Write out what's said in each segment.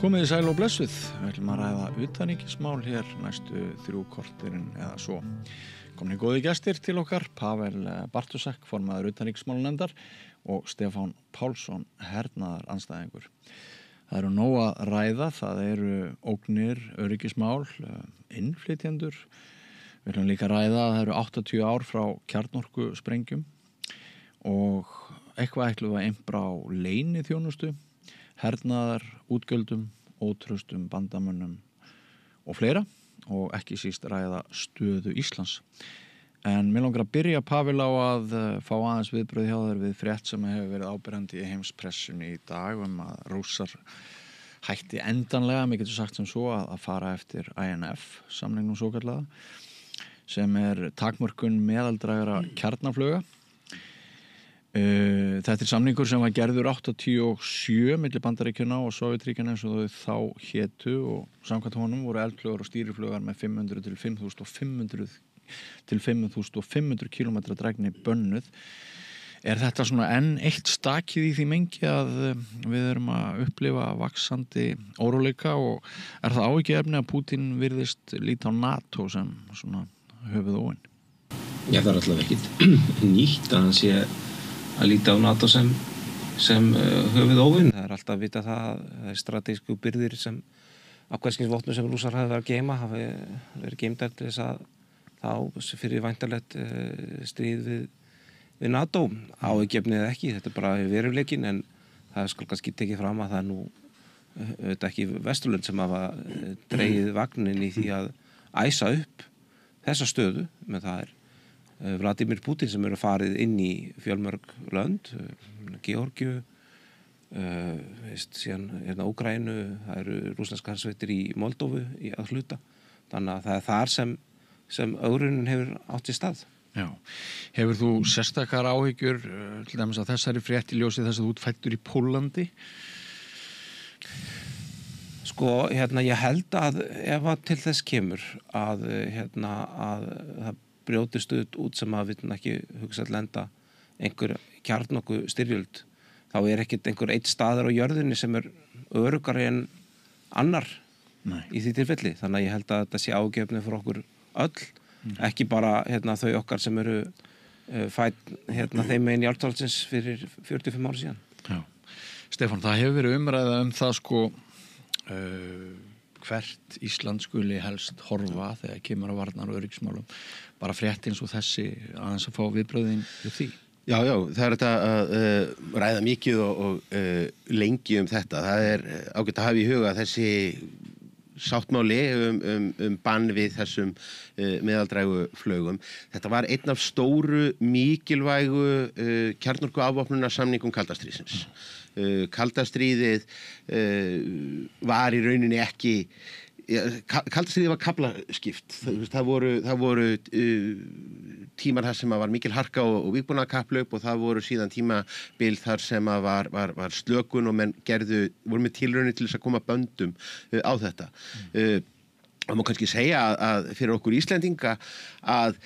Komið sæl og blessuð, við ætlum að ræða utanríkismál hér næstu 3 korterin eða svo. Komnir góði gestir til okkar, Pavel Bartošek, formaður utanríkismálanefndar og Stefán Pálsson, hernaðaranstæðingur. Það eru nóg að ræða, það eru ógnir, öryggismál, innflytjendur. Við ætlum líka að ræða að það eru 80 ár frá kjarnorkusprengjum og eitthvað ætlum við að impra á leyniþjónustu, hernaðar, útgjöldum, ótraustum bandamönnum og fleira og ekki síst ræða stöðu Íslands. En mér langar að byrja, Pavel, á að fá aðeins viðbrögð hjá þér við frétt sem hefur verið áberandi í heimspressunni í dag að Rússar hætti endanlega, mér getur sagt sem svo, að fara eftir INF, samningnum svokallaða, sem takmörkun meðaldrægra kjarnafluga. Þetta samningur sem var gerður 87 milli Bandaríkjanna og Sovétríkjanna eins og þau þá hétu og samkvæmt honum voru eldflaugar og stýriflaugar með 500 til 5.500 til 5.500 kilometra drægni bönnuð. Þetta svona enn eitt stakið í því mengi að við erum að upplifa vaxandi óróleika og það áhyggjuefni að Pútín virðist líta á NATO sem svona höfuðóin? Já, það allavega ekkert nýtt að hann sé að líta á NATO sem höfuðóvin. Það alltaf að vita það strategísku byrðir sem afkvæmskinsvopnum sem Rússar hafi verið að geyma hafi verið geymdar til þess að þá fyrir væntanlegt stríð við NATO. Áhyggjuefni eða ekki, þetta bara veruleikinn, en það skal kannski tekið fram að það nú auðvitað ekki Vesturlönd sem hafa dregið vagnin í því að æsa upp þessa stöðu, með það Vladimir Putin sem eru farið inn í fjölmörg lönd, Georgíu, síðan Úkraínu, það eru rússneskar hersveitir í Moldóvu að hluta. Þannig að það þar sem ögrunin hefur átt sér stað. Já. Hefur þú sérstakar áhyggjur til dæmis að þessari frétt í ljósi þess að þú ert fæddur í Póllandi? Sko, ég held að ef að til þess kemur að það brjótist út sem að við ekki hugsa að lenda einhver kjarnorku styrjöld, þá ekkert einhver eitt staður á jörðinni sem öruggari en annar í því tilfelli. Þannig að ég held að þetta sé ágefni fyrir okkur öll, ekki bara þau okkar sem eru fædd þeim megin járntalsins fyrir 45 ára síðan. Já. Stefán, það hefur verið umræða það sko hvert Ísland skuli helst horfa þegar kemur á varnar og öryggismálum. Bara frétt eins og þessi aðeins að fá viðbröðin við því. Já, það þetta að ræða mikið og lengi þetta. Það ágætt að hafa í huga þessi sáttmáli bann við þessum meðaldrægu flaugum. Þetta var einn af stóru mikilvægu kjarnorkuafvopnunarsamningum kalda stríðsins. Kalda stríðið var í rauninni ekki kalda stríðið var kaflaskipt. Það voru tímar þar sem var mikil harka og vígbúnaðarkapphlaup og það voru síðan tímabil þar sem var slökun og menn voru með tilraunir til þess að koma böndum á þetta. Það má kannski segja að fyrir okkur Íslendinga að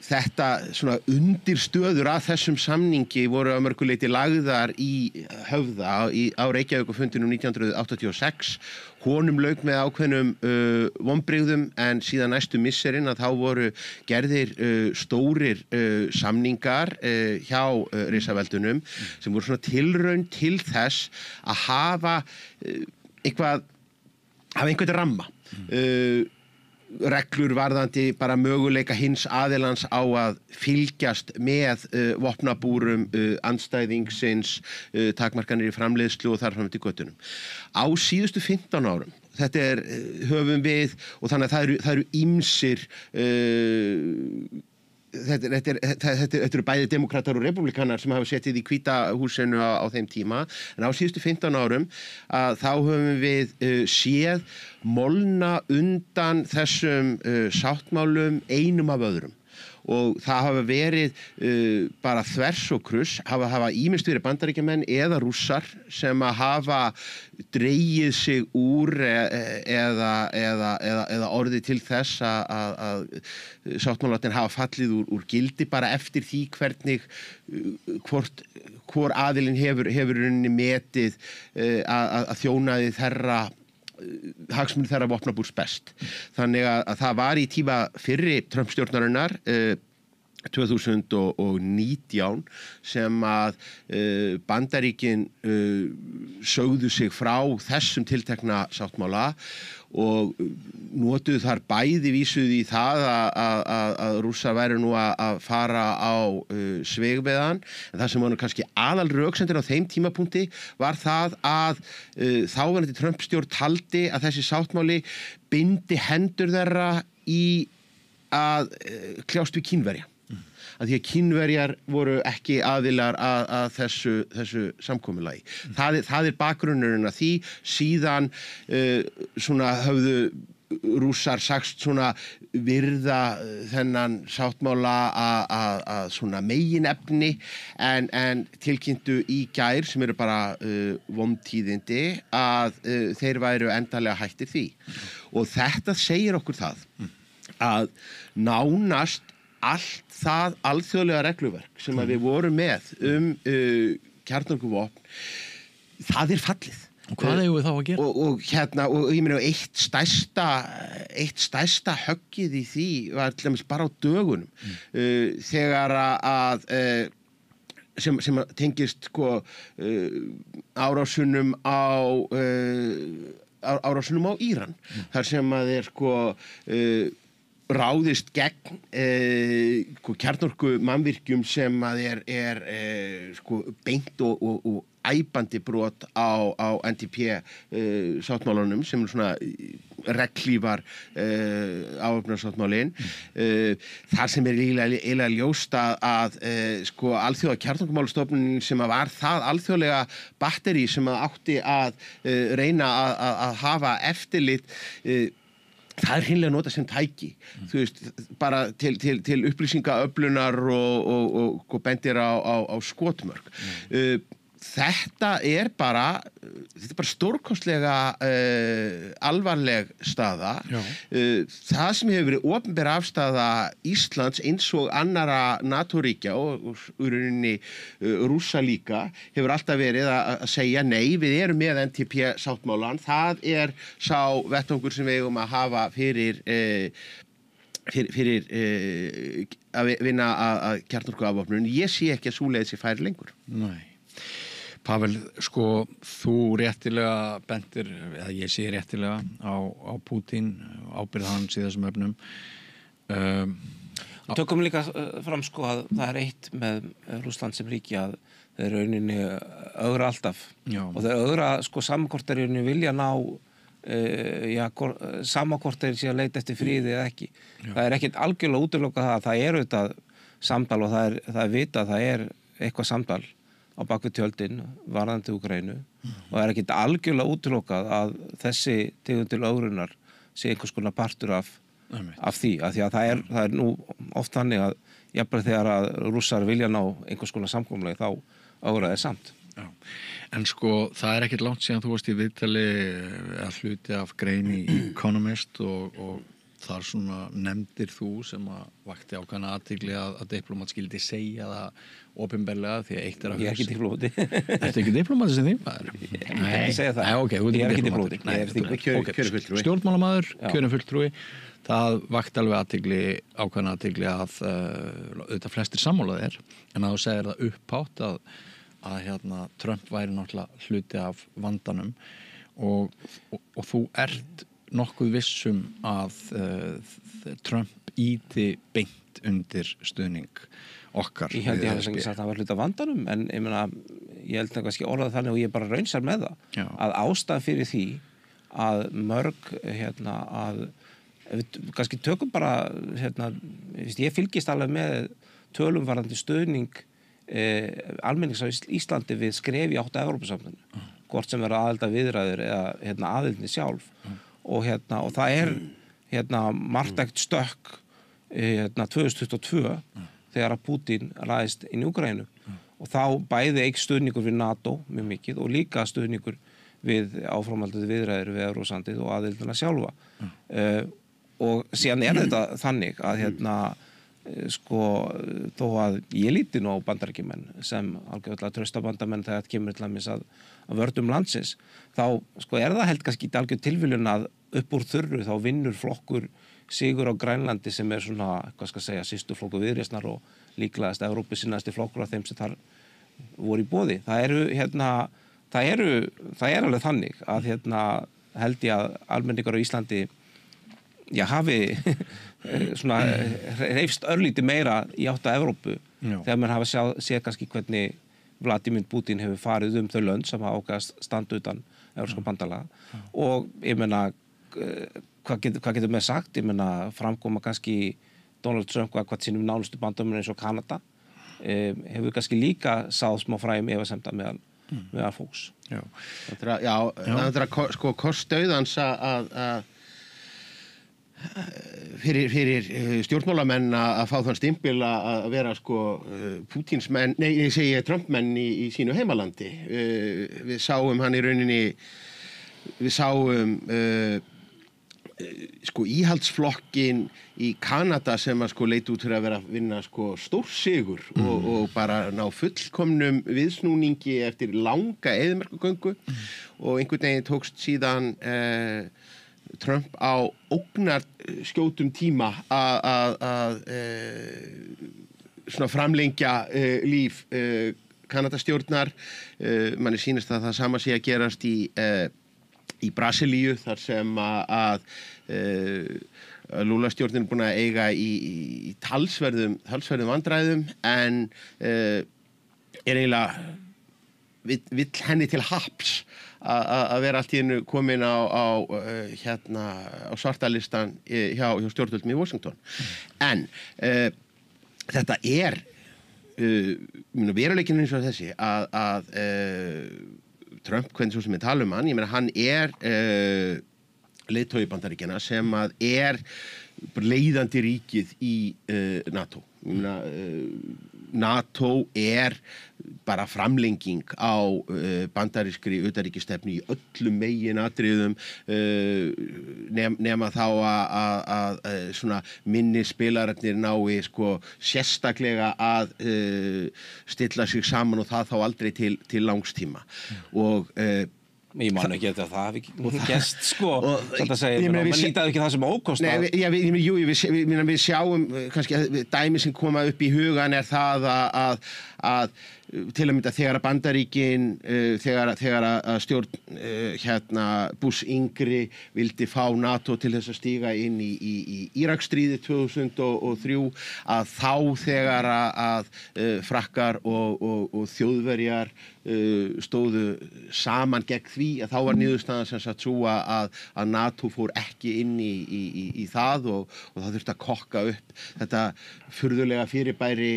þetta svona undirstöður að þessum samningi voru að mörgu leyti lagðar í Höfða á Reykjavíkurfundinum 1986. Honum lauk með ákveðnum vonbrigðum en síðan næstu misserin að þá voru gerðir stórir samningar hjá risaveldunum sem voru svona tilraun til þess að hafa einhvern ramma. Reglur varðandi bara möguleika hins aðilans á að fylgjast með vopnabúrum andstæðingsins, takmarkanir í framleiðslu og þar fram til götunum. Á síðustu 15 árum, þetta höfum við, og þannig að það eru ýmsir þetta eru bæði demokratar og republikanar sem hafa setið í Hvíta húsinu á þeim tíma, en á síðustu 15 árum að þá höfum við séð molna undan þessum sáttmálum einum af öðrum. Og það hafa verið bara þvers og kruss, hafa ýmist verið Bandaríkjamenn eða Rússar sem að hafa dregið sig úr eða orðið til þess að sáttmálarnir hafa fallið úr gildi bara eftir því hvort hvor aðilinn hefur rauninni metið að þjónaði þeirra hagsmunir þeirra vopnabúrs best. Þannig að það var í tíma fyrri Trump-stjórnarinnar 2019 sem að Bandaríkin sögðu sig frá þessum tiltekna sáttmála og notuðu þar bæði vísuðu í það að Rússar væru nú að fara á sveig með hann, en það sem var nú kannski aðal röksemdir á þeim tímapunkti var það að þáverandi Trump-stjórn taldi að þessi sáttmáli bindi hendur þeirra í að kljást við Kínverja. Að því að Kínverjar voru ekki aðilar að þessu samkomulagi. Það er bakgrunnurinn að því, síðan svona höfðu Rússar sagst svona virða þennan sáttmála að svona meginefni en tilkynntu í gær sem eru bara vondtíðindi að þeir væru endanlega hættir því. Og þetta segir okkur það að nánast allt það alþjóðlega regluverk sem að við vorum með kjarnorkuvopn, það er fallið. Og hvað eigum við þá að gera? Og ég meina eitt stærsta höggið í því var til dæmis bara á dögunum þegar að sem tengist sko árásunum á Íran þar sem að sko ráðist gegn kjarnorku mannvirkjum sem að er sko beint og æpandi brot á NPT sáttmálanum sem svona reglífar áöfnarsáttmálin þar sem eiginlega ljóst að sko alþjóða kjarnorkumálastofnunin sem að var það alþjóðlega batteri sem að átti að reyna að hafa eftirlit það er hreinlega notað sem tæki þú veist, bara til upplýsingaöflunar og bendir á skotmörk þetta er bara stórkostlega alvarleg staða það sem hefur verið opinber afstaða Íslands eins og annara NATO-ríkja og rauninni Rússa líka hefur alltaf verið að segja nei, við erum með NPT-sáttmálan, það er sá vettvangur sem við eigum að hafa fyrir að vinna að kjarnorkuafvopnun. Ég sé ekki að sú leið sé færi lengur. Nei. Pavel, sko, þú réttilega bentir, eða ég sé réttilega á Pútín, ábyrgð hans í þessum efnum. Tökum líka fram sko að það er eitt með Rússland sem ríki að þeir rauninni ögra alltaf. Já. Og þeir ögra sko samankvort þeir rauninni vilja ná samankvort þeir sé að leita eftir friði eða ekki. Já. Það er ekkert algjörlega útilokað það er auðvitað samtal og það er vita að það er eitthvað samtal á baku tjöldin varðandi Úkraínu og það er ekkert algjörlega útilokað að þessi tegund til ögrunar sé einhvers konar partur af því, af því að það er nú oft þannig að jafnvel þegar að Rússar vilja ná einhvers konar samkomulagi þá ögra þeir samt. Já. En sko það er ekkert langt síðan þú varst í viðtali að hluti af grein í Economist og þar svona nefndir þú sem að vakti ákveðna athygli að diplómat skildi segja það opinberlega því að eitt er að Ég er ekki diplómati. Ertu ekki diplómati sem þingmaður? Ég kan ekki segja það. Nei, ok, þú Ég er ekki diplómati. diplómati. Kjörinn fulltrúi. Stjórnmálamaður, kjörinn fulltrúi. Það vakti alveg ákveðna athygli að auðvitað flestir sammálaðir en að þú segir það upphátt að Trump væri náttúrulega hluti af vandanum og þú ert nokkuð vissum að Trump íti beint undir stuðning okkar. Ég held ég hafi sagt að það var hluti af vandanum en ég held að kannski orðað þannig og ég bara raunsar með það að ástæðan fyrir því að mörg að við kannski tökum bara ég fylgist alveg með tölum varðandi stuðning almennings á Íslandi við skref í átt að Evrópusambandinu hvort sem er aðelda viðræður eða aðeldni sjálf og það er marktækt stökk 2022 þegar að Pútín ræðist inn í Úkraínu og þá bæði eykst stuðningur við NATO mjög mikið og líka stuðningur við áframhaldandi viðræður við Evrópusambandið og aðeldina sjálfa og síðan er þetta þannig að sko þó að ég líti nú á Bandaríkjamenn sem algjörlega trausta bandamenn þegar þetta kemur til að vörnum landsins, þá sko það held kannski ekki algjör tilviljun að upp úr þurru þá vinnur flokkur sigur á Grænlandi sem svona, hvað skal segja, sístu flokkur Viðreisnar og líklegast Evrópusinnasti flokkur af þeim sem þar voru í boði. Það er alveg þannig að held ég að almenningar á Íslandi hafi svona reifst örlítið meira í átt að Evrópu þegar mann hafa séð kannski hvernig Vladimir Putin hefur farið þau lönd sem hafa ákveðast standa utan Evrópska bandalaga og ég meina hvað getur með sagt, ég meina framkoma kannski Donald Trump hvað sínum nánustu bandamönnum eins og Kanada hefur kannski líka sáð smá fræjum efasemda meðal fólks. Það er sko kostauðans að fyrir stjórnmálamenn að fá þann stimpil að vera sko Pútinsmenn, ég segi Trumpmenn í sínu heimalandi. Við sáum hann í rauninni, við sáum sko íhaldsflokkin í Kanada sem að sko leit út fyrir að vera að vinna sko stórsigur og bara ná fullkomnum viðsnúningi eftir langa eyðimerkurgöngu og einhvern veginn tókst síðan Trump á ógnarskjótum tíma að svona framlengja líf Kanadastjórnar. Manni sýnist að það sama sé að gerast í Brasilíu þar sem að Lula-stjórnin er búin að eiga í talsverðum vandræðum en er eiginlega vill henni til haps að vera allt í einu komin á svartalistan hjá stjórnvöldum í Washington. En þetta er veruleikinn eins og þessi að Trump, hvernig svo sem við talum hann, ég meina hann leiðtogi Bandaríkjanna sem að leiðandi ríkið í NATO. Ég meina NATO bara framlenging á bandarískri utanríkisstefnu í öllum meginatriðum nema þá að svona minni spilararnir nái sko sérstaklega að stilla sig saman og það þá aldrei til langstíma og ég man ekki að það hafi gest sko þetta segir, mann lítaði ekki það sem ókost við sjáum kannski dæmi sem koma upp í hugan það að til að mynda þegar að Bandaríkin þegar að stjórn Bush yngri vildi fá NATO til þess að stíga inn í Íraksstríðið 2003 að þá þegar að Frakkar og Þjóðverjar stóðu saman gegn því að þá var niðurstaðan sem sagt sú að NATO fór ekki inn í það og það þurfti að kokka upp þetta furðulega fyrirbæri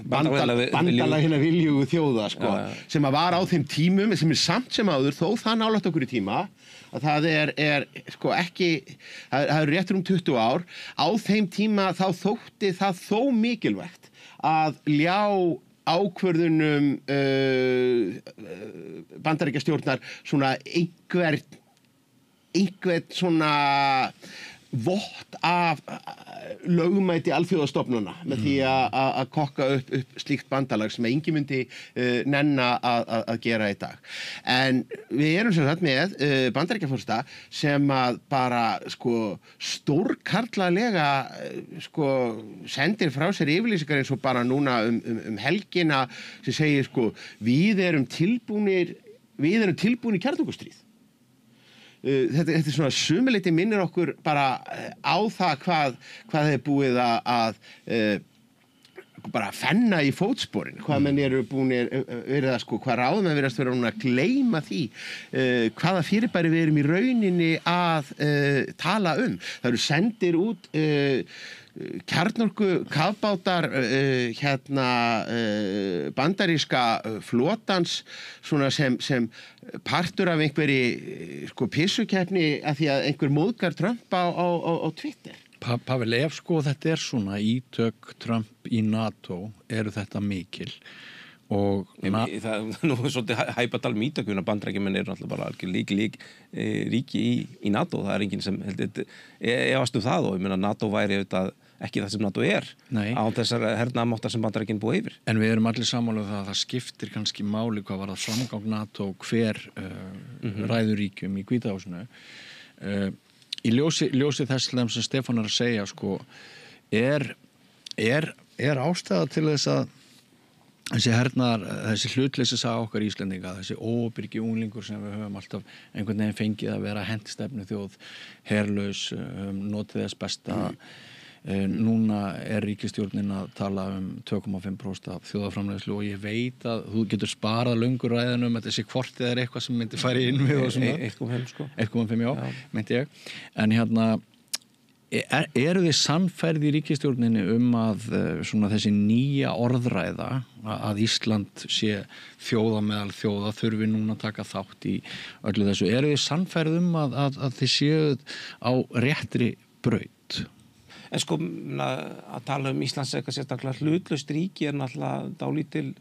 bandalag hérna viljugu þjóða sko, sem að var á þeim tímum sem samt sem áður þó það nálægt okkur í tíma að það er sko ekki það er réttur 20 ár á þeim tíma þá þótti það þó mikilvægt að ljá ákvörðunum Bandaríkjastjórnar svona einhvern svona vott af lögmæti alþjóðastofnana með því að kokka upp slíkt bandalag sem enginn myndi nenna að gera í dag. En við erum sem sagt með Bandaríkjaforseta sem að bara sko stórkarlalega sko sendir frá sér yfirlýsingar eins og bara núna helgina sem segir sko við erum tilbúnir kjarnorkustríð. Þetta er svona sumuleyti minnir okkur bara á það hvað þeir búið að bara fenna í fótsporin, hvað menn eru búinir verið að sko, hvað ráðum að verðast vera að gleyma því hvaða fyrirbæri við erum í rauninni að tala Það eru sendir út kjarnorku kafbátar bandaríska flotans svona sem partur af einhverri sko pissukeppni af því að einhver móðgar Trump á Twitter. Pavel, ef sko þetta svona ítök Trump í NATO eru þetta mikil og Það nú er svolítið hæpatal mítakun að Bandaríkjamenn eru náttúrulega bara algjör lík ríki í NATO. Það er enginn sem efast það og ég meina NATO væri auðvitað ekki það sem NATO á þessar hernaðarmáttar sem Bandaríkin búa yfir. En við erum allir sammála það að það skiptir kannski máli hvað var það framgang NATO hver ræður ríkjum í Hvíta húsinu. Í ljósi þess sem Stefán að segja sko, er ástæða til þess að þessi hlutleysi saga okkar Íslendinga, þessi óbyrgi unglingur sem við höfum alltaf einhvern veginn fengið að vera hendistefnu þjóð, herlaus, notið þess besta. Núna er ríkisstjórnin að tala 2,5% af þjóðarframleiðslu og ég veit að þú getur sparað löngur ræðinum að þessi kvortið eitthvað sem myndi færi inn við og svona. 1,5 sko. 1,5 já, meinti ég. En eru þið sannfærð í ríkisstjórninni að svona þessi nýja orðræða að Ísland sé þjóða meðal þjóða þurfi núna að taka þátt í öllu þessu? Eru þið sannfærð að þið séu á réttri braut? En sko að tala Íslands eitthvað sérstaklega hlutlaust ríki er náttúrulega dálítil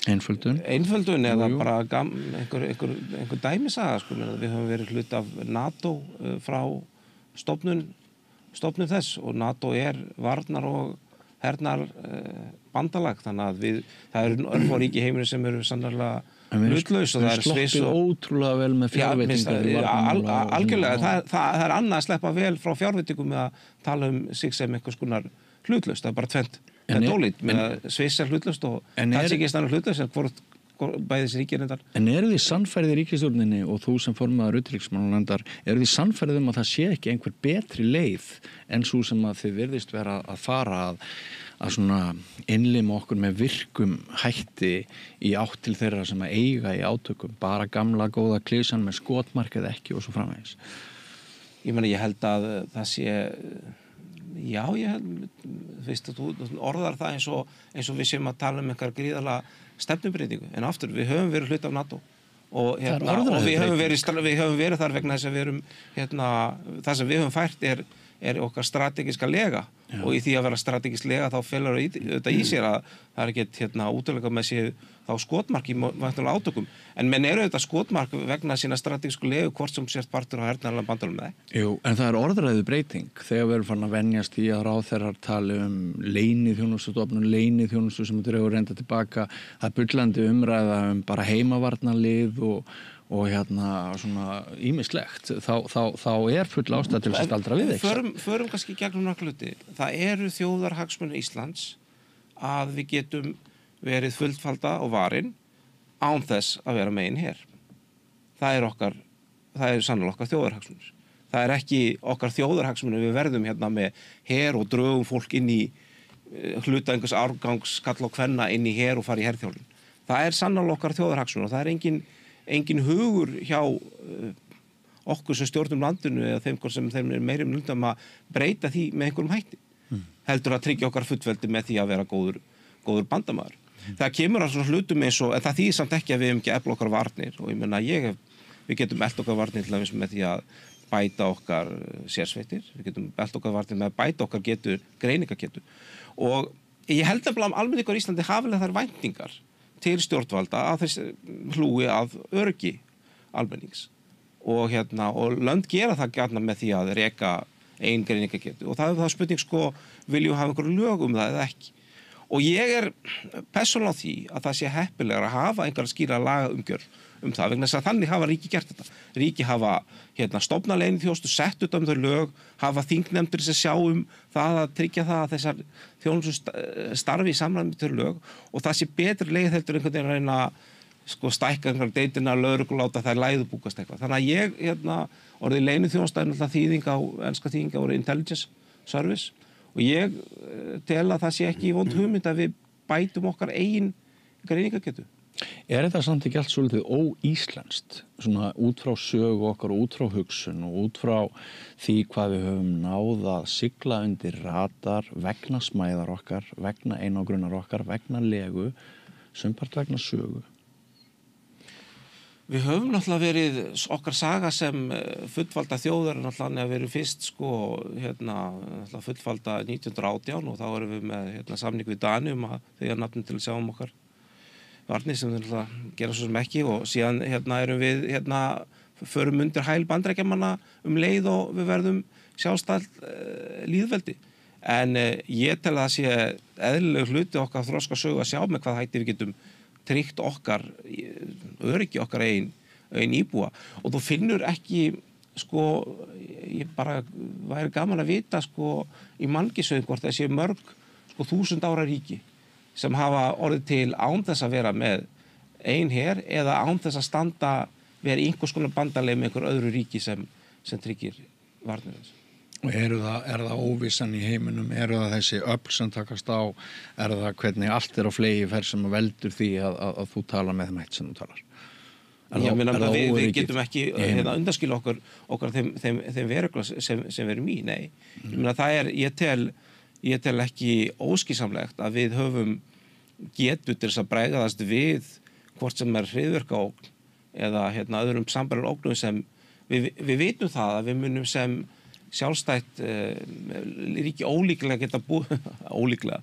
einföldun eða bara einhver dæmisaga sko. Við höfum verið hlut af NATO frá stofnun þess og NATO er varnar og hernar bandalag þannig að það eru örfá ríki í heiminu sem eru sannarlega hlutlaus og það er Sviss og ótrúlega vel með fjárveitingar algjörlega, það er annað að sleppa vel frá fjárveitingum með að tala sig sem einhvers konar hlutlaust, það er bara tvennt það er dólít, Sviss er hlutlaust og Tadjikistan er hlutlaust en hvort bæði þessi ríki reyndar. En eru þið sannfærið í ríkisstjórninni og þú sem formaður utanríkismálanefndar, eru þið sannfærið að það sé ekki einhver betri leið en svo sem að þið virðist vera að fara að svona innlima okkur með virkum hætti í átt til þeirra sem að eiga í átökum, bara gamla góða klisjan með skotmarkið ekki og svo framvegis? Ég held að það sé ég held, veist að þú orðar það eins og við séum að tala einhver gríðarlega stefnubreytingu, en aftur við höfum verið hluti af NATO og við höfum verið þar vegna þess að við erum það sem við höfum fært er okkar strategiska lega og í því að vera strategisk lega þá felur þetta í sér að það er ekkert útilega með sér þá skotmark í væntanlega átökum en menn eru þetta skotmark vegna sína strategisku legu hvort sem sért partur á hernaðarlega bandalum með það. Jú, en það er orðræðu breyting þegar við erum farin að venjast í að ráðherrar tali leyniþjónustustofnun, leyniþjónustu sem dregur reynda tilbaka, það er bullandi umræða bara heimavarnarlið og svona ýmislegt þá er full ástæða til að staldra við förum kannski gegnum nokkra hluti. Það eru þjóðarhagsmunir Íslands að við getum verið fullfalda og varin án þess að vera megin her. Það er sannlega okkar þjóðarhagsmunir. Það er ekki okkar þjóðarhagsmunir við verðum með her og drögum fólk inn í hluta einhvers árgangs kall og kvenna inn í her og fara í herþjálfun. Það er sannlega okkar þjóðarhagsmunir og það er engin hugur hjá okkur sem stjórnum landinu eða þeim er meiri að breyta því með einhverjum hætti. Heldur að tryggja okkar fullveldi með því að vera góður bandamaður. Það kemur að svona hlutum en það þýðir samt ekki að við hefum ekki efla okkar varnir og ég meina við getum efla okkar varnir til að með því að bæta okkar sérsveitir, við getum efla okkar varnir með að bæta okkar greiningagetu og ég held að almenningur í Íslandi hafilega þær væntingar til stjórnvalda að þess hlúi að öryggi almennings og lönd gera það gjarna með því að reka ein greiningagetu og það er spurning viljum við hafa einhverju lög það eða ekki og ég er persónulega á því að það sé heppilegra að hafa einhverja skýra lagaumgjörð það vegna þess að þannig hafa ríki gert þetta. Ríki hafa stofnað leyniþjónustu, sett út þau lög, hafa þingnefndir sem sjá það að tryggja það að þessar þjónustu starfi í samræmi með þau lög og það sé betri leið heldur einhvern veginn að reyna stækka einhverja deytina, lögregluláta það læðubúkast eitthvað. Þannig að ég orðið leyniþjónusta er náttúrulega þýðing á enska þýðing á intelligence service og ég tel að það sé ekki í vond hugmynd að við bætum okkar eigin greiningagetu. Er þetta samt ekki allt svolítið óíslenskt, svona út frá sögu okkar, út frá hugsun og út frá því hvað við höfum náð að sigla undir radar vegna smæðar okkar, vegna einangrunar okkar, vegna legu, sumpart vegna sögu? Við höfum náttúrulega verið, okkar saga sem fullvalda þjóðar náttúrulega verið fyrst fullvalda 1918 og þá erum við með samning við Dani að þegar nafnum til að sjá okkar varnir sem gera svo sem ekki og síðan erum við förum undir hæl Bandaríkjamanna leið og við verðum sjálfstætt lýðveldi. En ég tel að það sé eðlileg hluti okkar þroska sögu að sjá með hvað hætti við getum tryggt okkar öryggi okkar eigin íbúa og þú finnur ekki ég bara væri gaman að vita í Mannkynssögunni hvort það sé mörg 1000 ára ríki sem hafa orðið til án þess að vera með ein her eða án þess að standa vera í einhvers konar bandalagi með einhver öðru ríki sem tryggir varnir þess. Og er það óvissan í heiminum, það þessi öfl sem takast á, það hvernig allt á flegi fer sem veldur því að þú talar með þeim hætt sem þú talar? Við getum ekki undanskila okkar þeim veruleika sem við erum í, nei. Ég tel ekki óskýsamlegt að við höfum getu til þess að bregðast við hvort sem hryðjuverkaógn eða öðrum sambærilegum ógnum sem við vitum það að við munum sem sjálfstætt ríki ólíklega geta ólíklega.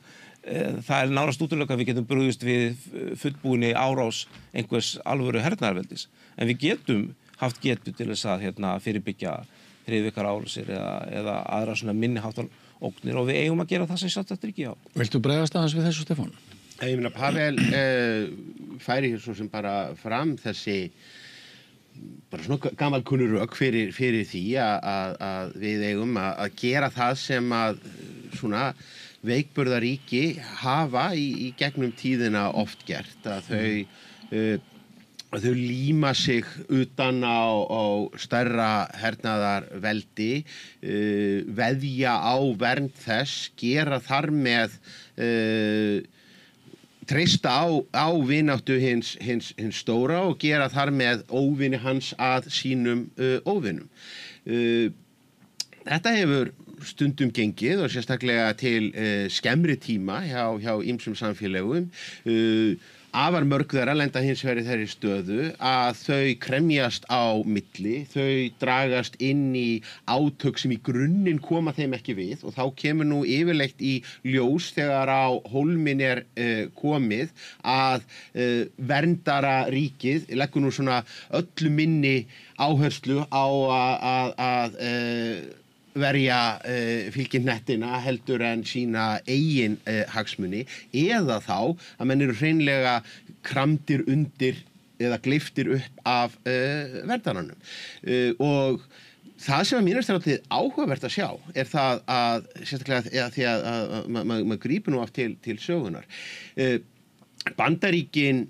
Það nárast útilokað að við getum brugðist við fullbúinni árás einhvers alvöru hernaðarveldis. En við getum haft getu til þess að fyrirbyggja hryðjuverkaárásir eða aðra svona minniháttar ógnir og við eigum að gera það sem sjálfstætt ríki á. Viltu bregðast aðeins við þessu, Stefán? Ég meina, Pavel færi hér svo sem bara fram þessi bara svona gamalkunnur rök fyrir því að við eigum að gera það sem að svona veikburðaríki hafa í gegnum tíðina oft gert, að þau líma sig utan á stærra hernaðarveldi, veðja á vernd þess, gera þar með treysta á vináttu hins stóra og gera þar með óvini hans að sínum óvinum. Þetta hefur stundum gengið og sérstaklega til skemmri tíma hjá ýmsum samfélögum. Afar mörg þeirra lenda hins vegar í þeirri stöðu að þau kremjast á milli, þau dragast inn í átök sem í grunninn koma þeim ekki við og þá kemur nú yfirleitt í ljós þegar á hólminn komið að verndara ríkið leggur nú svona öllu minni áherslu á að verja fylgihnettina heldur en sína eigin hagsmuni eða þá að menn eru hreinlega kramdir undir eða gleyptir upp af verndaranum. Og það sem að mér er áhugavert að sjá er það að sérstaklega því að maður grípur nú af til sögunar. Bandaríkin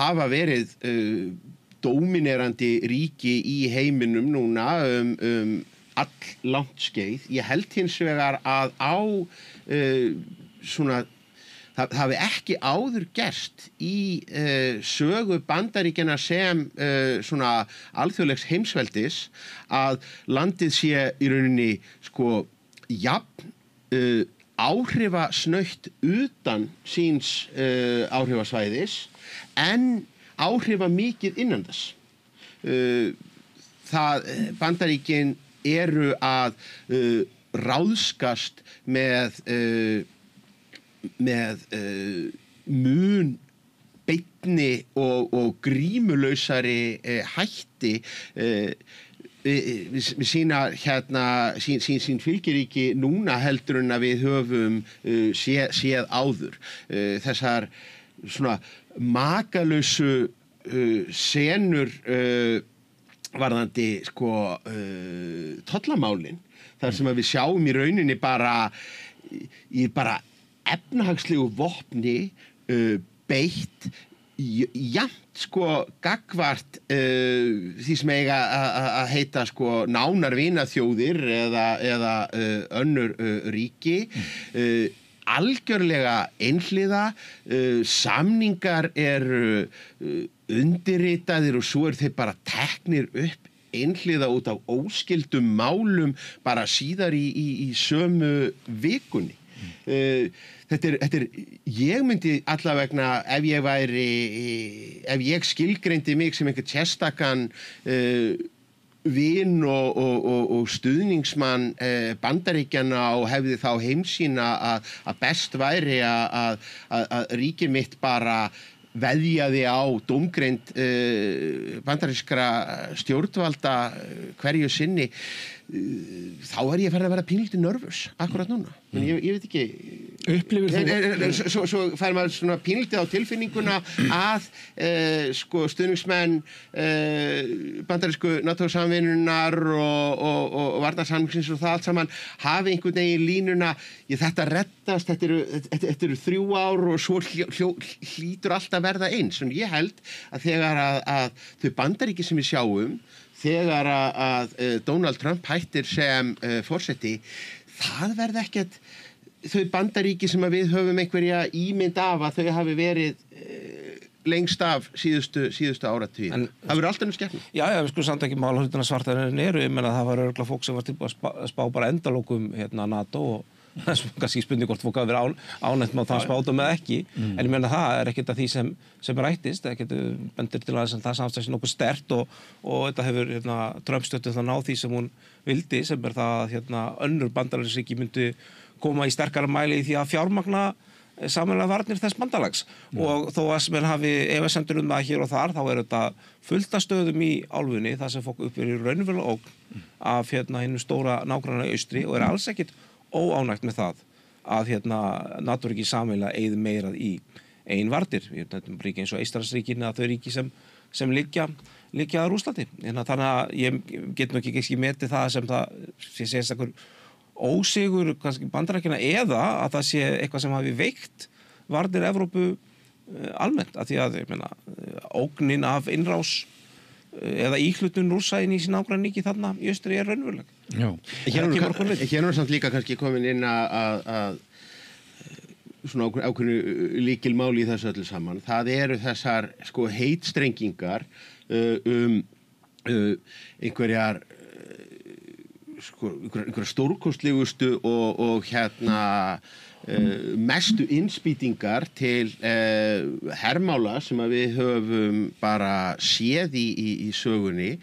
hafa verið dóminerandi ríki í heiminum núna alllangt skeið. Ég held hins vegar að það hafi ekki áður gerst í sögu Bandaríkjanna sem svona alþjóðlegs heimsveldis að landið sé í rauninni jafn áhrifasnautt utan síns áhrifasvæðis en áhrifamikið innan þess. Bandaríkin eru að ráðskast með mun beinni og grímulausari hætti við sína sín fylgiríki núna heldur en að við höfum séð áður. Þessar svona makalausu senur varðandi tollamálin þar sem að við sjáum í rauninni bara efnahagslegu vopni beitt jafnt gagnvart því sem eiga að heita nánar vinaþjóðir eða önnur ríki algjörlega einhliða, samningar eru undirritaðir og svo eru þeir bara teknir upp einhliða út af óskyldum málum bara síðar í sömu vikunni. Þetta er, ég myndi allavegna ef ég skilgreindi mig sem einhvern sérstakan vin og stuðningsmann Bandaríkjanna og hefði þá heimsýn að best væri að ríkið mitt bara veðjaði á dómgreind bandarískra stjórnvalda hverju sinni, þá ég farin að vera pínlítið nervös akkurat núna. Men ég veit ekki, upplifir þú svo fær maður svona pínlítið á tilfinninguna að sko stuðningsmenn bandarísku NATO-samvinnunar og varnarsamningsins og það allt saman hafi einhvern veginn línuna, þetta reddast, þetta eru 3 ár og svo hlýtur alltaf verða eins. En ég held að þegar að þau Bandaríki sem við sjáum, þegar að Donald Trump hættir sem forseti, það verða ekkert þau Bandaríki sem að við höfum einhverja ímynd af að þau hafi verið lengst af síðustu áratugir. Það verður alltaf skemmtilegt. Já, við skulum samt ekki mála hlutina svartar en eru, ég meina það var örugglega fólk sem var tilbúið að spá bara endalókum NATO og kannski spurning hvort fólk hafi verið ánægt með það spátum eða ekki, en ég meina það ekkert að því sem rættist, ekkert bendir til að það samstæðs nokkuð sterkt og þetta hefur Trump stöttið það ná því sem hún vildi, sem það önnur bandalagsríki myndi koma í sterkara mæli í því að fjármagna sameiginlega varnir þess bandalags og þó að menn hafi efasemdir það hér og þar, þá þetta fullt af stöðum í álfunni, það sem fólk uppverið raunverulega ógn af hinnu stóra nágranna í austri og alls ekkit óánægt með það að NATO-ríki sameiginlega eyði meira í eigin varnir. Ríki eins og Eystrasaltsríkin að þau ríki sem liggja að Rússlandi. Þannig að ég get nú ekki metið það sem það sé einhver ósigur kannski Bandaríkjanna eða að það sé eitthvað sem hafi veikt varnir Evrópu almennt, af því að ég meina ógnin af innrás eða íhlutun Rússa inn í sín nágrannaríki þarna í austri raunveruleg. Já. Hér samt líka kannski komin inn að svona ákveðnu lykilmáli í þessu öllu saman. Það eru þessar sko heitstrengingar einhverjar stórkostlegustu og mestu innspýtingar til hermála sem að við höfum bara séð í sögunni.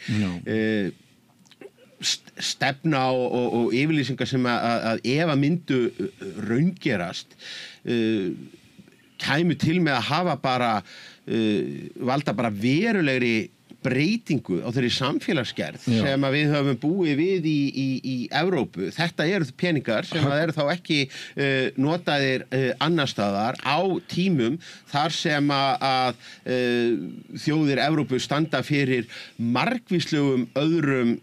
Stefna og yfirlýsingar sem að ef að myndu raungerast kæmu til með að hafa bara valda bara verulegri breytingu á þeirri samfélagsgerð sem að við höfum búið við í Evrópu. Þetta eru peningar sem að eru þá ekki notaðir annars staðar á tímum þar sem að þjóðir Evrópu standa fyrir margvíslegum öðrum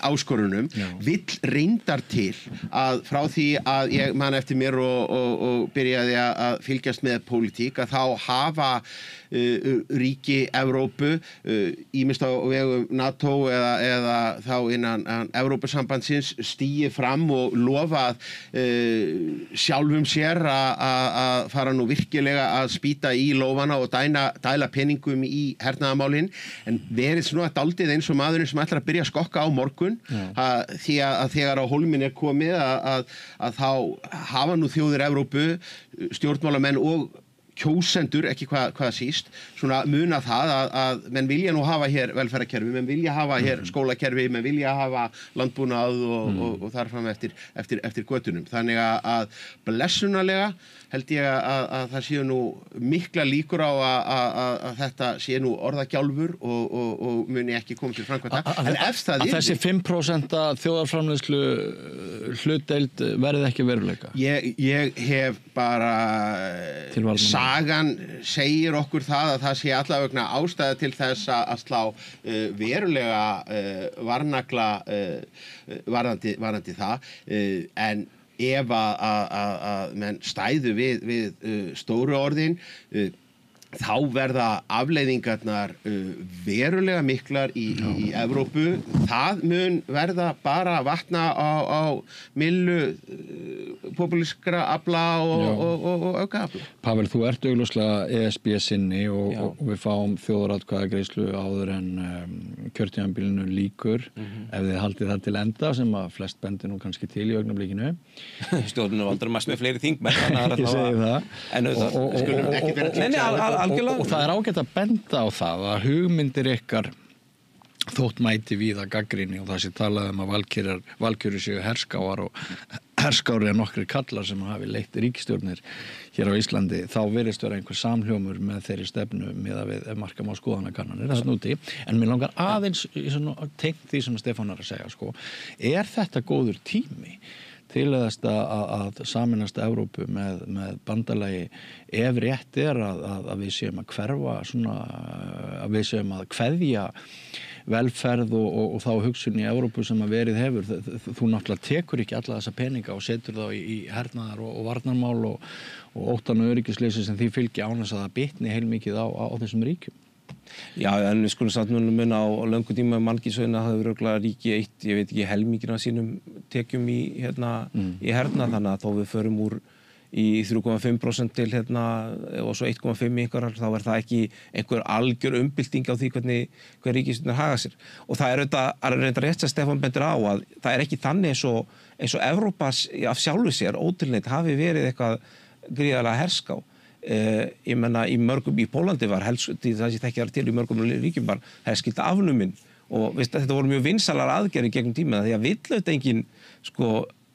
áskorunum. Vill reyndar til að frá því að ég man eftir mér og byrjaði að fylgjast með pólitík að þá hafa ríki Evrópu ýmist á vegum NATO eða þá innan Evrópusambandsins stíi fram og lofað sjálfum sér að fara nú virkilega að spýta í lófana og dæla peningum í hernaðarmálin, en verið svona dálítið eins og maðurinn sem ætlar að byrja að skokka á morgun því að þegar á hólminn er komið að þá hafa nú þjóðir Evrópu, stjórnmálamenn og kjósendur, ekki hvað síst, svona muna það að menn vilja nú hafa hér velferðarkerfi, menn vilja hafa hér skólakerfi, menn vilja hafa landbúnað og þar fram eftir götunum. Þannig að blessunarlega held ég að það séu nú mikla líkur á að þetta sé nú orðagjálfur og muni ekki koma til framkvæmda. En ef það að þessi 5% þjóðarframleiðslu hlutdeild verði ekki veruleika? Ég hef bara sagan segir okkur það að það sé allavega ástæða til þess að slá verulega varnagla varðandi það, en ef að menn stæðu við stóru orðin, þá verða afleiðingarnar verulega miklar í Evrópu. Það mun verða bara vatna á millu populískra afla og aukaafla. Pavel, þú ert augljóslega ESB sinni og við fáum þjóðaratkvæðagreiðslu áður en kjörtímabilinu lýkur ef þið haldið það til enda, sem að flest bendir nú kannski til í augnablikinu. Stjórnum valdur mest með fleiri þingmenn. Ekki segi það. Skulum ekki vera og það ágætt að benda á það að hugmyndir ykkar þótt mæti víða gagnrýni og það sé talað að valkyrjur séu herskáar og herskári en nokkri kallar sem hafi leitt ríkisstjórnir hér á Íslandi, þá virðist vera einhver samhljómur með þeirri stefnu miðað við ef marka má skoðanakannanir þarna úti. En mér langar aðeins tengt því sem Stefán er að segja, sko. Er þetta góður tími til að sameinast Evrópu með bandalagi ef rétt að við séum að hverfa svona, að við séum að kveðja velferð og þá hugsun í Evrópu sem að verið hefur. Þú náttúrulega tekur ekki alla þessa peninga og setur þá í hernaðar og varnarmál og óttan og öryggisleysi sem því fylgi án þess að það bitni heilmikið á þessum ríkjum. Já, en við skulum samt munna á löngu tíma mannkynssöguna það hefur örugglega ríki eitt, ég veit ekki helmingina sínum tekjum í hernað, þannig að þó við förum úr í 3,5% til og svo 1,5 í einhverjar, þá er það ekki einhver algjör umbylting á því hver ríkisstjórnir haga sér. Og það er auðvitað rétt sem Stefán bendir á að það er ekki þannig eins og Evrópa af sjálfu sér ótilneitt hafi verið eitthvað gríðarlega herská. Ég menna í Pólandi var það ég þekki til í mörgum ríkjum var herskylda afnumin og veist, þetta voru mjög vinsalar aðgerðir gegnum tímana því að vill auðvitað enginn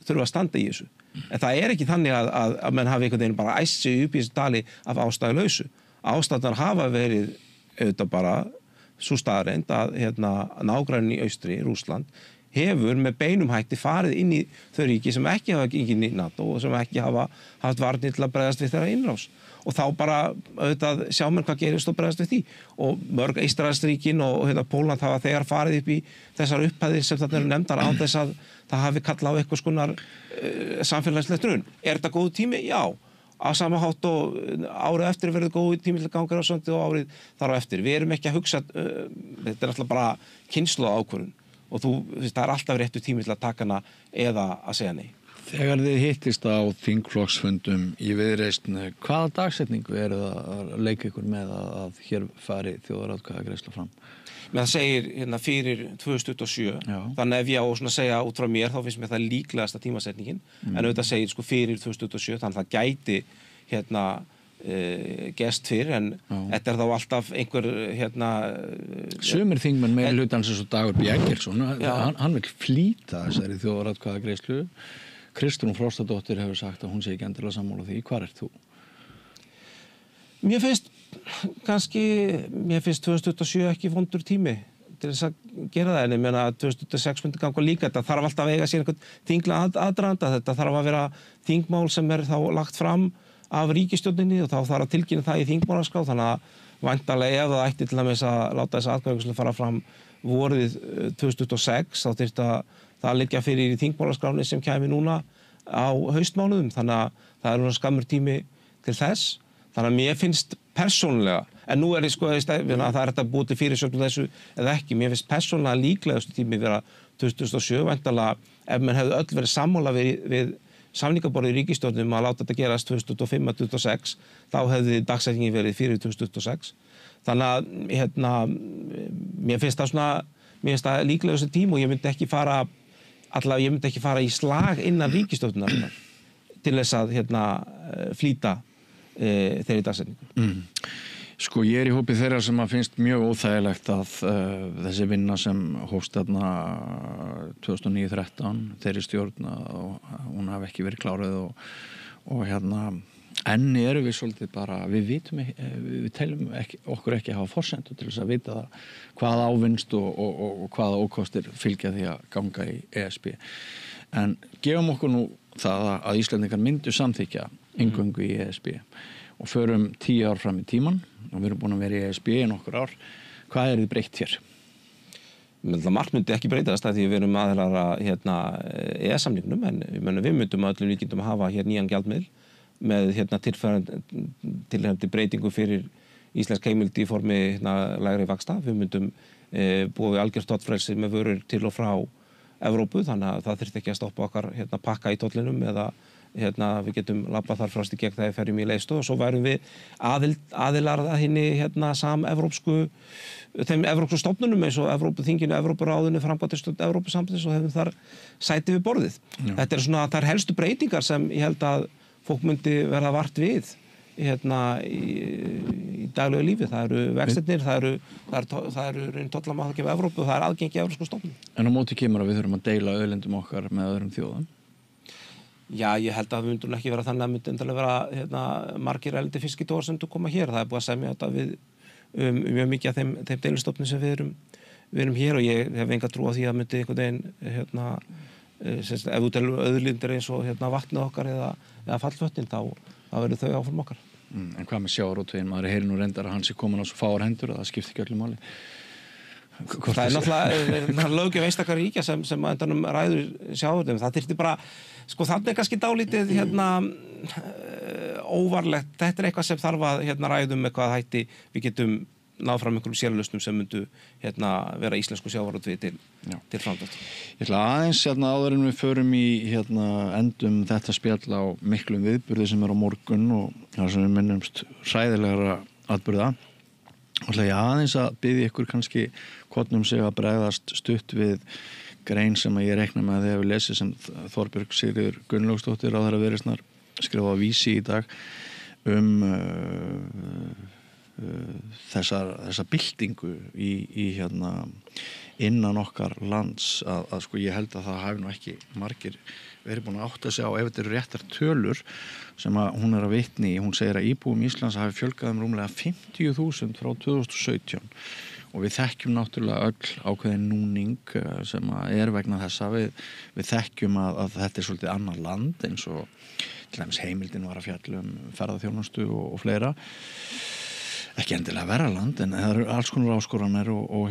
þurfa að standa í þessu. En það er ekki þannig að menn hafi einhvern veginn bara æst sig upp í þessu dali af ástæðulausu. Ástæðunar hafa verið auðvitað bara sú staðreynd að nágranninn í austri, Rússland, hefur með beinum hætti farið inn í þau ríki sem ekki hafa gengið í NATO og sem ekki hafa haft varnir til að bregðast við þeirra innrás. Og þá bara auðvitað sjá menn hvað gerist og bregðast við því. Og mörg Eystrasaltsríkin og Pólland hafa þegar farið upp í þessar upphæðir sem þarna eru nefndar án þess að það hafi kallað á eitthvað skonar samfélagslegt hrun. Er þetta góð tími? Já. Á sama hátt og árið eftir verður góð tími til að ganga á Íslandi og árið þar á eftir. Við erum ekki að hugsa, þetta er alltaf bara kynslóðaákvörðun og það er alltaf réttu tími til að taka hana eða að segja nei. Þegar þið hittist á þingflokksfundum í Viðreisn, hvaða dagsetningu er það að leika ykkur með að hér fari þjóðaratkvæðagreiðsla fram? Men það segir fyrir 2027, Já. Þannig ef ég á að segja út frá mér þá finnst mér það líklegasta tímasetningin, en auðvitað segir fyrir 2027, þannig að það gæti gest fyrr, en þetta er þá alltaf einhver Sumir þingmenn meirihlutans eins og Dagur B. Eggertsson, hann vil flýta þessari þjóðaratkvæðagreiðslu. Kristrún Frostadóttir hefur sagt að hún sé ekki endilega sammála því. Hvar ert þú? Mér finnst 2027 ekki vondur tími til þess að gera það, en ég meina að 2026 myndi ganga líka. Þetta þarf alltaf að eiga sér einhvern þinglega aðdraganda. Þetta þarf að vera þingmál sem er þá lagt fram af ríkisstjórninni og þá þarf að tilkynna það í þingmálaskrá, þannig að væntanlega ef það ætti til dæmis að láta þessa atkvæðagreiðslu fara fram vorið 2026, þá þyrfti það liggja fyrir í þingmálaskráni sem kæmi núna á haustmánuðum, þannig að það er skammur tími til þess. Þannig að mér finnst persónulega, en nú er ég að það er þetta búið til fyrirsögn þessu eða ekki, mér finnst persónulega líklegastu tími vera 2007, væntanlega ef menn hefðu öll verið sammála við samningaborðið í ríkisstjórnum að láta þetta gerast 2025-2026, þá hefði dagsetningin verið fyrir 2026. Þannig að mér finnst það líklegastu tími og ég myndi ekki fara í slag innan ríkisstjórnunar til þess að flýta þeirri dagsetningu. Sko ég er í hópi þeirra sem að finnst mjög óþægilegt að þessi vinna sem hófst þarna 2009-13 þeirri stjórn og hún hafi ekki verið kláruð og enn eru við svolítið bara, við teljum okkur ekki að hafa forsendu til þess að vita hvað ávinnst og hvaða ókostir fylgja því að ganga í ESB. En gefum okkur nú það að Íslendingar myndu samþykja inngöngu í ESB og förum 10 ár fram í tíman og við erum búin að vera í ESB í nokkur ár. Hvað er þið breytt hér? Margt myndi ekki breytast því við erum aðilar að EES-samningnum, en við myndum að öllum líkindum að hafa hér nýjan gjaldmiðil með tilhæfandi breytingu fyrir íslensk heimildi í formi lægri vaxta. Við myndum búa við algjört tollfrelsi með vörur til og frá Evrópu, þannig að það þyrfti ekki að stoppa okkar pakka í tollinum eða við getum labbað þar frá gegn þegar við ferjum í leiðstöð og svo værum við aðilar að hinni þeim evrópsku stofnunum eins og Evrópuþinginu, Evrópuráðinu, framkvæmdastjórn Evrópusambandsins og hefum þar sæti við borðið. Já. Þetta er þær helstu breytingar sem ég held að fólk myndi verða vart við í daglegu lífi. Það eru vextirnir, það eru reyn tollamáðgjöf Evrópu og það er aðgengi evrópsku stofnunum. En á móti kemur að við þurfum að deila auðlindum okkar með öðrum þjóðum? Já, ég held að það myndi ekki vera þannig að myndi endilega vera margir erlendir fiskitógar sem koma hér. Það búið að semja þetta við mjög mikið af þeim deilistofnum sem við erum hér og ég hef enga trú á því að myndi einhvern veginn ef þú telur auðlindir eins og vatnið okkar eða fallvötnin þá verður þau áform okkar. En hvað með sjávarútveginn? Maður heyrir nú reyndar að hann sé komin á svo fáar hendur að það skiptir ekki öllu máli. Það er náttúrulega löggjöf einstakar ríkja sem að endanum ræður sjávarútveginn. Það þyrfti bara, þannig kannski dálítið óvarlegt. Þetta er eitthvað sem þarf að ræðum með hvað hætti við getum náð fram einhverjum sérlausnum sem myndu vera íslensku sjávarútvegi til framdráttar. Ég ætla aðeins áður en við förum í endum þetta spjall á miklum viðburði sem á morgun og það sem við minnumst hræðilegra atburða. ætla ég aðeins að biðja ykkur kannski hvorn sig að bregðast stutt við grein sem að ég rekna með að þið hefur lesið sem Þorbjörg Sigríður Gunnlaugsdóttir ráðherra Viðreisnar skrifaði á Vísi í dag þessa byltingu í innan okkar lands að sko ég held að það hafi nú ekki margir verið búin að átta sig á ef þetta eru réttar tölur sem að hún að vitni í. Hún segir að íbúum Íslands hafi fjölgað rúmlega 50.000 frá 2017 og við þekkjum náttúrulega öll ákveðin núning sem að vegna þess að við þekkjum að þetta er svolítið annar land eins og til dæmis heimildin var að fjalla ferðaþjónustu og fleira. Ekki endilega vera land en það eru alls konar áskoranir og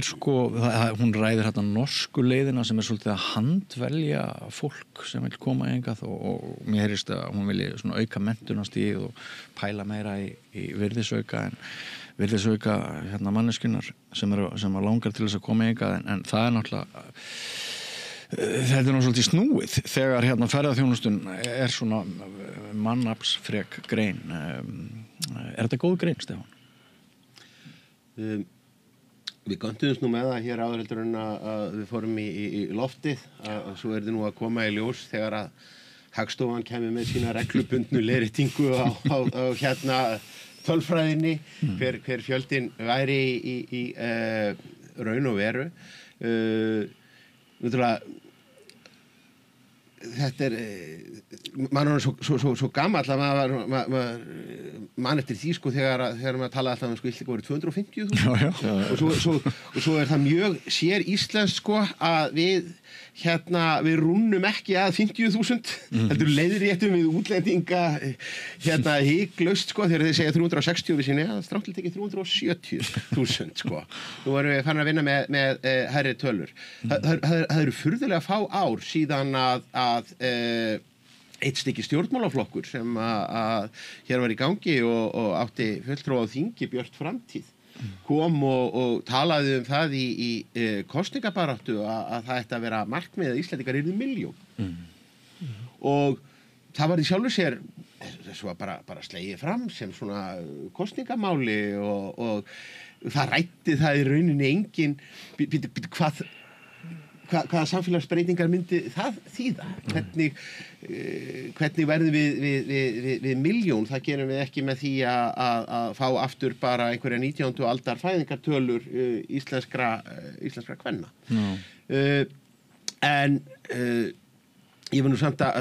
sko, hún ræðir norsku leiðina sem svolítið að handvelja fólk sem vil koma hingað og mér heyrist að hún vilji svona auka menntunarstigið og pæla meira í virðisauka en virðisauka manneskjunnar sem að langar til þess að koma hingað en það er náttúrulega þetta er nú svolítið snúið þegar ferðaþjónustun er svona mannaflsfrek grein. Er þetta góð grein, Stefán? Við gönduðumst nú með það hér áður heldur en að við fórum í loftið og svo er þetta nú að koma í ljós þegar að Hagstofan kemur með sína reglubundnu leiðréttingu á tölfræðinni hver fjöldinn væri í raun og veru. Náttúrulega þetta er maður er svo gamall að maður eftir því sko þegar maður talaði alltaf sko illt voru 250.000 og svo er það mjög sér íslenskt sko að við rúnnum ekki að 50.000 heldur leiðréttum við útlendinga hiklaust sko þegar þeir segja 360 við sinni að stráttlega tekið 370.000 sko. Nú erum við farin að vinna með hærri tölur. Það eru furðulega fá ár síðan að eitt stykki stjórnmálaflokkur sem að hér var í gangi og átti fulltrúa á þingi Björt framtíð kom og talaði það í kosningabaráttu að það ætti að vera markmið að Íslendingar yrðu 1 milljón. Og það var í sjálfu sér þessu var bara slegið fram sem svona kosningamáli og það ræddi það í rauninni engin hvaða samfélagsbreytingar myndi það þýða? Hvernig verðum við 1 milljón? Það gerum við ekki með því að fá aftur bara einhverja 19. aldar fæðingartölur íslenskra kvenna. En ég var nú samt að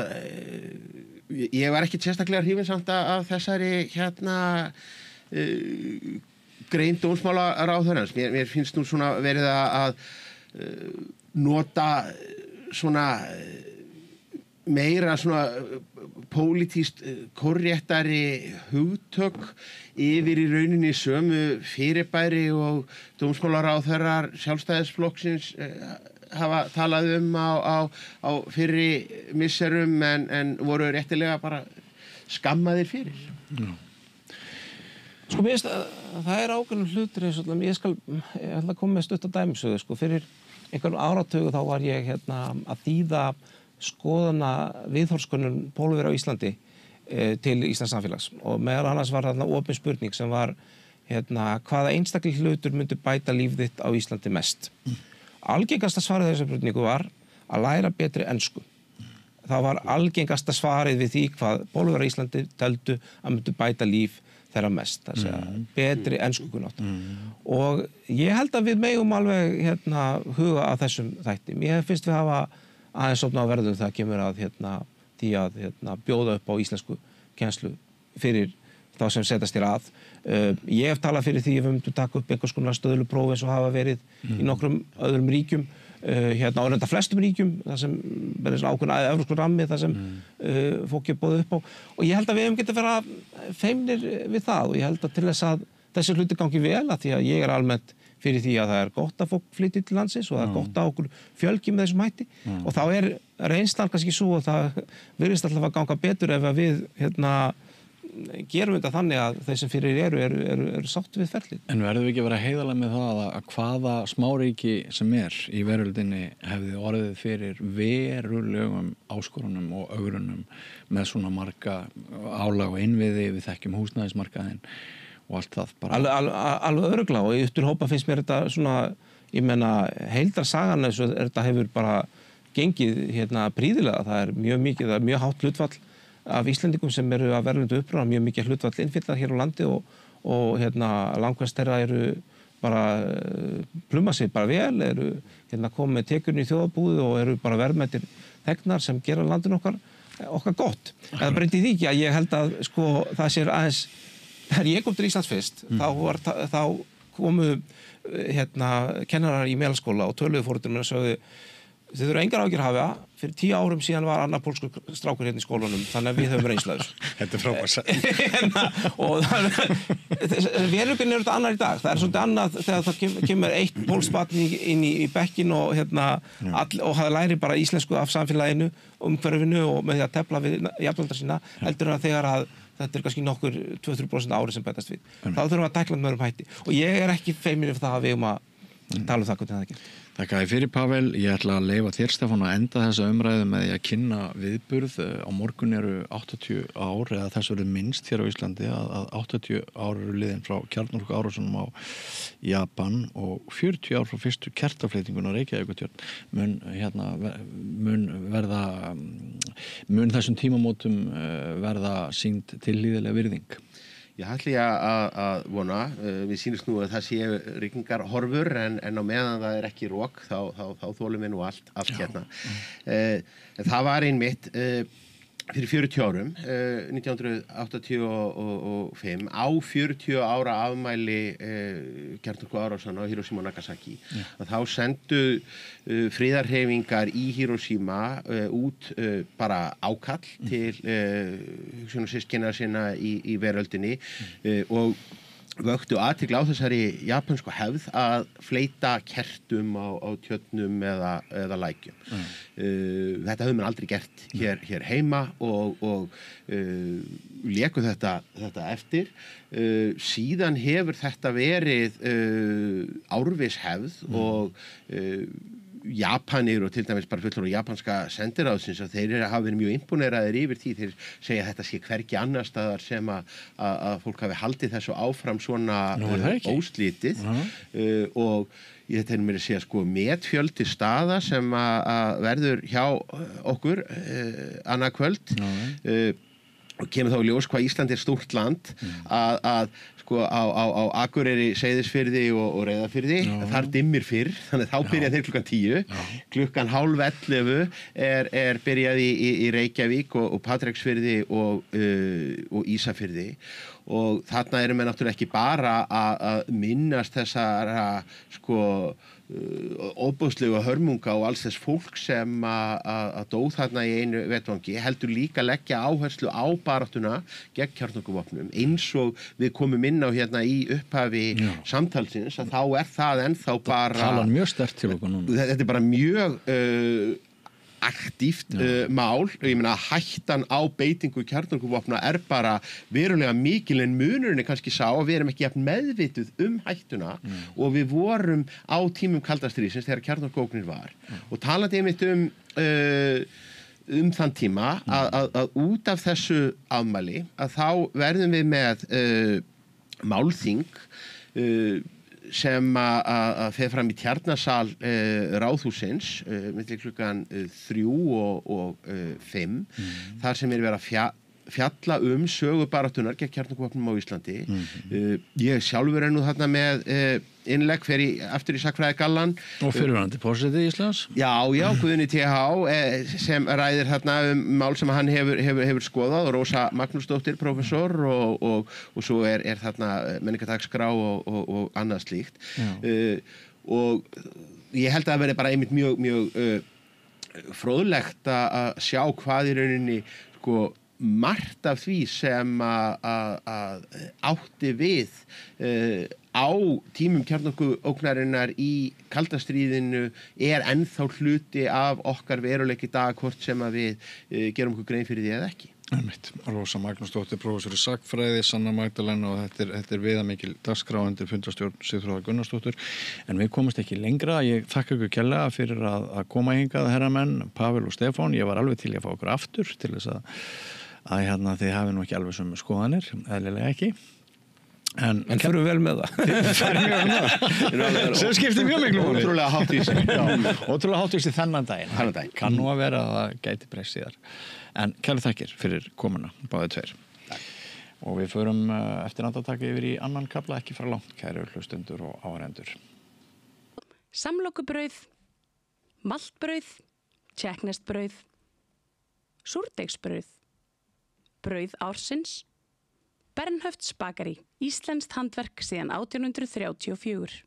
ég var ekki sérstaklega hrifinn samt af þessari grein dómsmálaráðherrans. Mér finnst nú svona verið að nota svona meira svona pólitískt korréttari hugtök yfir í rauninni sömu fyrirbæri og dómsmálaráðherrar Sjálfstæðisflokksins hafa talað á fyrri misserum en voru réttilega bara skammaðir fyrir. Sko mér finnst að það er ákveðnum hlutir eins og ég ætla að koma með stutta dæmisögu sko. Fyrir einhverjum áratögu þá var ég að þýða skoðana viðhorfskönnun Pólverja á Íslandi til Íslands samfélags og meðal annars var þarna opin spurning sem var hvaða einstaklega hlutur myndi bæta líf þitt á Íslandi mest. Algengasta svarið þessar spurningu var að læra betri ensku. Það var algengasta svarið við því hvað Pólverjar á Íslandi teldu að myndi bæta líf þeirra mest, það segja betri enskukunnátt. Og ég held að við megum alveg huga að þessum þætti. Mér finnst við hafa aðeins sofna á verðum það kemur að því að bjóða upp á íslensku kennslu fyrir þá sem setjast hér að. Ég hef talað fyrir því að við myndum taka upp einhvers konar stöðlupróf eins og hafa verið í nokkrum öðrum ríkjum, á reynda flestum ríkjum, það sem verður ákveðin evrópskur rammi, það sem fólk er boðið upp á. Og ég held að við hefum getið vera feimnir við það og ég held að til þess að þessi hluti gangi vel að því að ég er almennt fyrir því að það er gott að fólk flytji til landsins og það er gott að okkur fjölgi með þessum hætti og þá er reynslan kannski svo og það virðist alltaf að ganga betur ef að við gerum þetta þannig að þeir sem fyrir eru sátt við ferlið. En verðum við ekki að vera heiðarlega með það að hvaða smáríki sem í veröldinni hefði orðið fyrir verulegum áskorunum og ögrunum með svona marga álag og innviði, við þekkjum húsnæðismarkaðinn og allt það bara. Alveg örugglega og í uppturhópa finnst mér þetta svona, ég meina heildarsagan eins og þetta hefur bara gengið prýðilega, það er mjög mikið, það er mjög hátt hlutfall af Íslendingum sem eru að verðlendu uppruna, mjög mikið hlutfall innfyllar hér á landi og langvest þeirra eru bara pluma sig bara vel, eru komið með tekjurinn í þjóðarbúið og eru bara verðmætir þegnar sem gera landinu okkar gott. Það breytir því ekki að ég held að það sér aðeins, þegar ég kom til Íslands fyrst, þá komu kennarar í meðalskóla og töluðu fóruðum og sögðu þið þurfa engar áhyggjur að hafa, fyrir 10 árum síðan var annar pólskur strákur í skólanum, þannig að við höfum reynslu af þessu. Þetta er frábært. Og veruleikinn þetta annar í dag. Það svolítið annað þegar það kemur eitt pólsbarn inn í bekkin og það læri bara íslensku af samfélaginu, umhverfinu og með því að tefla við jafnaldra sína, heldur en að þegar að þetta kannski nokkur 2-3% ári sem bætast við. Þá þurfum við að tækla með hætti. Og ég er ekki feiminn yfir það að við tala það hvernig það gerir. Þakka þér fyrir, Pavel. Ég ætla að leyfa þér, Stefán, að enda þessa umræðu með því að kynna viðburð. Á morgun eru 80 ár, eða þess verður minnst hér á Íslandi að 80 ár eru liðin frá kjarnorkuárásunum á Japan og 40 ár frá fyrstu kertafleytingun á Reykjavíkurtjörn. Mun þessum tímamótum verða sýnd tillíðilega virðing. Ég ætli að vona, við sýnist nú að það sé rigningarhorfur en á meðan það er ekki rok þá þolum við nú allt hérna. Það var einmitt fyrir 40 árum, 1985, á 40 ára afmæli kjarnorkuárásanna á Hiroshima og Nagasaki. Þá sendu friðarhreyfingar í Hiroshima út bara ákall til systkina sinna í veröldinni og vöktu athygli á þessari japansku hefð að fleyta kertum á tjörnum eða lækjum. Þetta höfum við aldrei gert hér heima og léku þetta eftir. Síðan hefur þetta verið árviss hefð og Japanir og til dæmis bara fulltrúar japanska sendiráðsins að þeir hafa verið mjög imponeraðir yfir því, þeir segja að þetta sé hvergi annar staðar sem að fólk hafi haldið þessu áfram svona óslítið og ég þetta mér að segja metfjöldi staða sem að verður hjá okkur annað kvöld og kemur þá í ljós hvað Ísland er stórt land að á Akureyri, Seyðisfirði og Reyðarfirði, þar dimmir fyrr, þannig þá byrja þeir klukkan 10. Klukkan 10:30 er byrjað í Reykjavík og Patreksfirði og Ísafirði og þarna erum við náttúrulega ekki bara að minnast þessara óbúðslegu hörmunga og alls þess fólk sem að dó þarna í einu vettvangi, heldur líka leggja áherslu á baráttuna gegn kjarnorkuvopnum eins og við komum inn á hérna í upphafi samtalsins að þá er það ennþá bara talar mjög sterkt til okkur núna. Þetta er bara mjög aktíft mál, ég meina hættan á beitingu kjarnorkuvopna er bara verulega mikil en munurinn er kannski sá að við erum ekki jafn meðvituð hættuna og við vorum á tímum kalda stríðsins þegar kjarnorkuógnir var og talandi einmitt þann tíma að út af þessu afmæli að þá verðum við með málþing sem að fer fram í Tjarnarsal Ráðhússins milli klukkan 3 og 5 þar sem verið að fjalla sögubaráttunar gegn kjarnorkuvopnum á Íslandi. Ég sjálfur nú þarna með innlegg aftur í sagnfræði gallan. Og fyrirverandi forseti Íslands? Já, Guðni TH sem ræðir þarna mál sem hann hefur skoðað og Rósa Magnúsdóttir, prófessor og svo er þarna menningardagskrá og annað slíkt. Og ég held að það verði bara einmitt mjög fróðlegt að sjá hvað í rauninni margt af því sem að átti við á tímum kjarnorkuógnarinnar í kalda stríðinu ennþá hluti af okkar veruleika í dag, hvort sem að við gerum okkur grein fyrir því eða ekki. Rósa Magnúsdóttir, prófessor í sagnfræði, Sanna Magdalena og þetta er viðamikil dagskrá undir fundarstjórn Sigþrúðar Gunnarsdóttur. En við komumst ekki lengra. Ég þakka ykkur kærlega fyrir að koma hingað, herramenn, Pavel og Stefán. Ég var alveg til að fá okkur aftur til þess að þið hafi nú ekki alveg sömu skoðanir, eðlilega ekki. En fyrir vel með það. Sem skiptir mjög miklu máli. Ótrúlega háttvísi þennan daginn. Kann nú að vera að það gæti breyst síðar. En kæru þakkir fyrir komuna, báðið tveir. Og við förum eftir andartaki yfir í annan kafla, ekki fara langt, kæru hlustendur og áhorfendur. Samlokubrauð, maltbrauð, tékkneskt súrdeigsbrauð, brauð ársins, Bernhöfts bakari, íslenskt handverk síðan 1834.